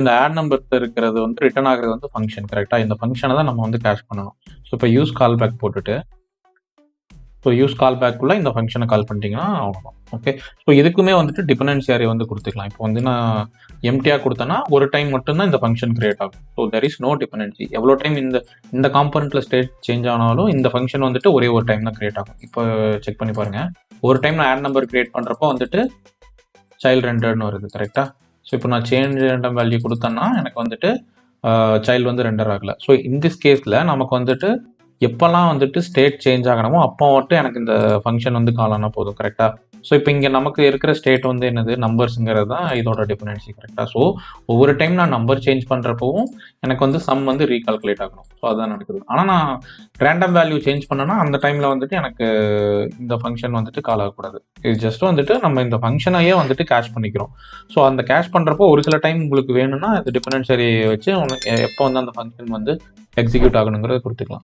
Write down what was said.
இந்த add number இருக்கிறது வந்து ரிட்டர்ன் ஆகிறது வந்து ஃபங்க்ஷன். கரெக்டாக இந்த ஃபங்க்ஷனை தான் நம்ம வந்து கேஷ் பண்ணணும். ஸோ இப்போ யூஸ் கால் பேக் போட்டுட்டு யூஸ் கால் பேக்குள்ள இந்த ஃபங்க்ஷனை கால் பண்ணிட்டீங்கன்னா அவ்வளோதான். ஓகே. ஸோ இதுக்குமே வந்துட்டு டிபெண்டன்சி அரே வந்து கொடுத்துக்கலாம். இப்போ வந்து நான் எம்டியாக கொடுத்தேன்னா ஒரு டைம் மட்டும்தான் இந்த ஃபங்க்ஷன் கிரியேட் ஆகும். So there is no dependency. எவ்வளோ டைம் இந்த காம்பனண்ட்டில் ஸ்டேட் சேஞ்ச் ஆனாலும் இந்த ஃபங்க்ஷன் வந்துட்டு ஒரே ஒரு டைம் தான் கிரியேட் ஆகும். இப்போ செக் பண்ணி பாருங்கள். ஒரு டைம் நான் ஆட் நம்பர் கிரியேட் பண்ணுறப்போ வந்துட்டு சைல்டு ரெண்டர்னு வருது. கரெக்டாக. ஸோ இப்போ நான் சேஞ்ச் ரேண்டம் வேல்யூ கொடுத்தேன்னா எனக்கு வந்துட்டு சைல்டு வந்து ரெண்டர் ஆகலை. ஸோ இன் திஸ் கேஸில் நமக்கு வந்துட்டு எப்போல்லாம் வந்துட்டு ஸ்டேட் சேஞ்ச் ஆகணுமோ அப்போ மட்டும் எனக்கு இந்த ஃபங்க்ஷன் வந்து கால் ஆனால் போதும். கரெக்டாக. ஸோ இப்போ இங்கே நமக்கு இருக்கிற ஸ்டேட் வந்து என்னது, நம்பர்ஸுங்கிறது தான் இதோட டிபெண்டன்சி. கரெக்டாக. ஸோ ஒவ்வொரு டைம் நான் நம்பர் சேஞ்ச் பண்ணுறப்பவும் எனக்கு வந்து சம் வந்து ரீகால்குலேட் ஆகணும். ஸோ அதுதான் நடக்குது. ஆனால் நான் ரேண்டம் வேல்யூ சேஞ்ச் பண்ணேன்னா அந்த டைமில் வந்துட்டு எனக்கு இந்த ஃபங்க்ஷன் வந்துட்டு கால் ஆகக்கூடாது. இது ஜஸ்ட் வந்துட்டு நம்ம இந்த ஃபங்க்ஷனையே வந்துட்டு கேஷ் பண்ணிக்கிறோம். ஸோ அந்த கேஷ் பண்ணுறப்போ ஒரு சில டைம் உங்களுக்கு வேணும்னா இந்த டிபெண்டன்சி வச்சு எப்போ வந்து அந்த ஃபங்க்ஷன் வந்து எக்ஸிக்யூட் ஆகணுங்கிறத கொடுத்துக்கலாம்.